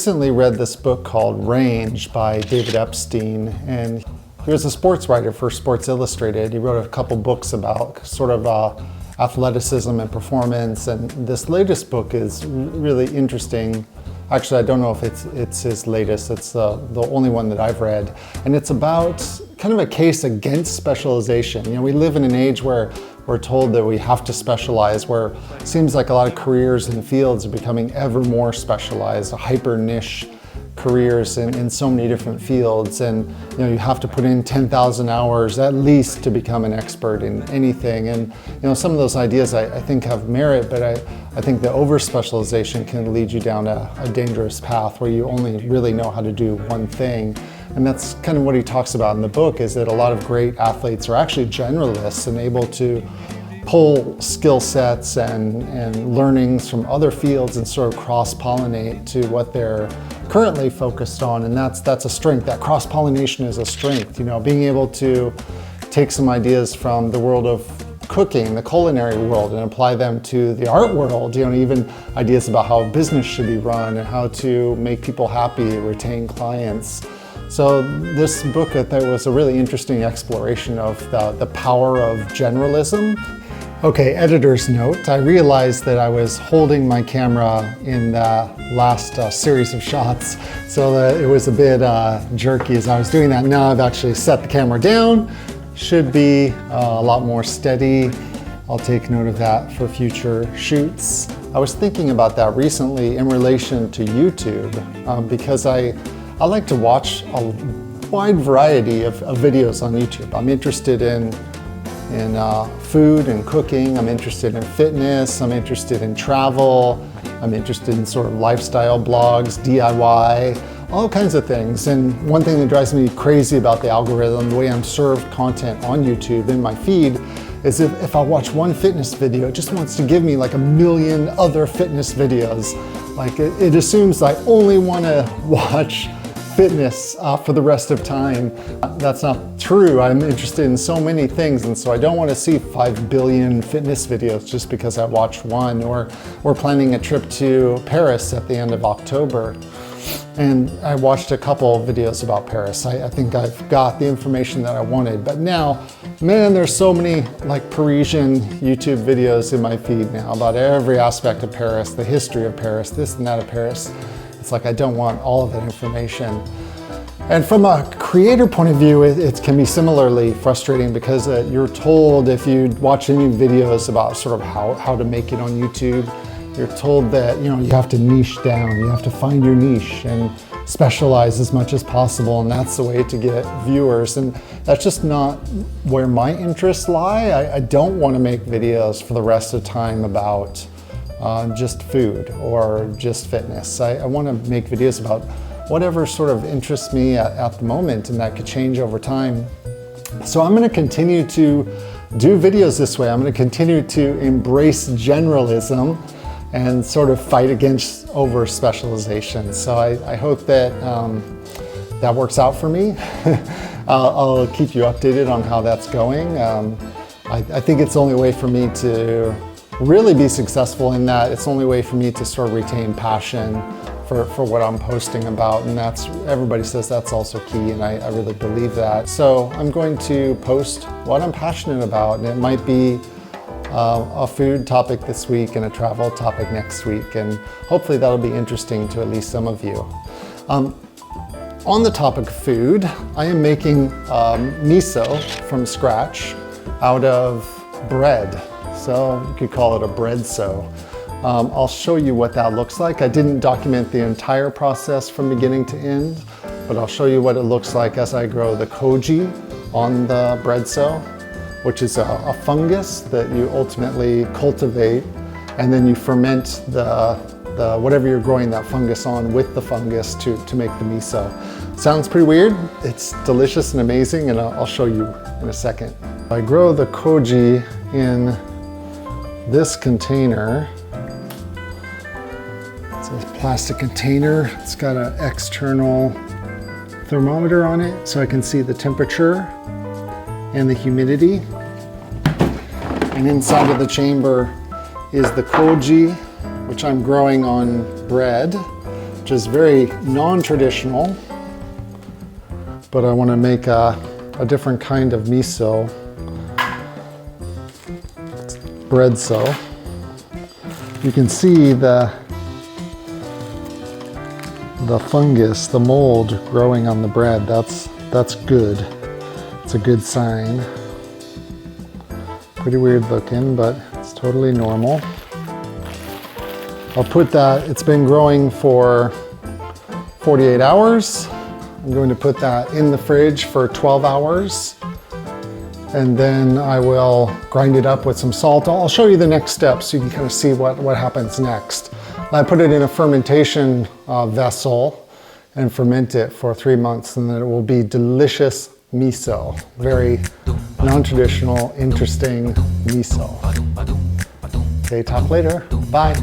Recently read this book called Range by David Epstein, and he was a sports writer for Sports Illustrated. He wrote a couple books about sort of athleticism and performance, and this latest book is really interesting. Actually, I don't know if it's his latest. It's the only one that I've read, and it's about kind of a case against specialization. You know, we live in an age where we're told that we have to specialize, where it seems like a lot of careers and fields are becoming ever more specialized, hyper niche careers in so many different fields. And you know, you have to put in 10,000 hours at least to become an expert in anything. And you know, some of those ideas I think have merit, but I think the over specialization can lead you down a dangerous path where you only really know how to do one thing. And that's kind of what he talks about in the book, is that a lot of great athletes are actually generalists and able to pull skill sets and learnings from other fields and sort of cross-pollinate to what they're currently focused on. And that's a strength. That cross-pollination is a strength. You know, being able to take some ideas from the world of cooking, the culinary world, and apply them to the art world, you know, even ideas about how a business should be run and how to make people happy, retain clients. So this book, I thought, was a really interesting exploration of the power of generalism. Okay, editor's note. I realized that I was holding my camera in the last series of shots, so that it was a bit jerky as I was doing that. Now I've actually set the camera down. Should be a lot more steady. I'll take note of that for future shoots. I was thinking about that recently in relation to YouTube, because I like to watch a wide variety of videos on YouTube. I'm interested in food and cooking. I'm interested in fitness. I'm interested in travel. I'm interested in sort of lifestyle blogs, DIY, all kinds of things. And one thing that drives me crazy about the algorithm, the way I'm served content on YouTube in my feed, is if I watch one fitness video, it just wants to give me like a million other fitness videos. Like it assumes I only want to watch fitness for the rest of time. That's not true. I'm interested in so many things, and so I don't want to see 5 billion fitness videos just because I watched one. Or we're planning a trip to Paris at the end of October, and I watched a couple of videos about Paris. I think I've got the information that I wanted, but now, man, there's so many like Parisian YouTube videos in my feed now about every aspect of Paris, the history of Paris, this and that of Paris. It's like I don't want all of that information. And from a creator point of view, it can be similarly frustrating, because you're told, if you watch any videos about sort of how to make it on YouTube, you're told that, you know, you have to niche down, you have to find your niche and specialize as much as possible, and that's the way to get viewers. And that's just not where my interests lie. I don't want to make videos for the rest of the time about just food or just fitness. I want to make videos about whatever sort of interests me at the moment, and that could change over time. So I'm going to continue to do videos this way. I'm going to continue to embrace generalism and sort of fight against over specialization. So I hope that that works out for me. I'll keep you updated on how that's going. I think it's the only way for me to really be successful in that. It's the only way for me to sort of retain passion for what I'm posting about, and that's, everybody says that's also key, and I really believe that. So I'm going to post what I'm passionate about, and it might be a food topic this week and a travel topic next week, and hopefully that'll be interesting to at least some of you. On the topic of food, I am making miso from scratch out of bread. So you could call it a bread-so. I'll show you what that looks like. I didn't document the entire process from beginning to end, but I'll show you what it looks like as I grow the koji on the bread-so, which is a fungus that you ultimately cultivate, and then you ferment the whatever you're growing that fungus on with the fungus to make the miso. Sounds pretty weird. It's delicious and amazing, and I'll show you in a second. I grow the koji in this container. It's a plastic container. It's got an external thermometer on it so I can see the temperature and the humidity. And inside of the chamber is the koji, which I'm growing on bread. which is very non-traditional, but I want to make a different kind of miso, bread so. You can see the fungus, the mold growing on the bread. That's good. It's a good sign. Pretty weird looking, but it's totally normal. I'll put that, it's been growing for 48 hours. I'm going to put that in the fridge for 12 hours. And then I will grind it up with some salt. I'll show you the next steps so you can kind of see what happens next. I put it in a fermentation vessel and ferment it for 3 months, and then it will be delicious miso. Very non-traditional, interesting miso. Okay, talk later. Bye.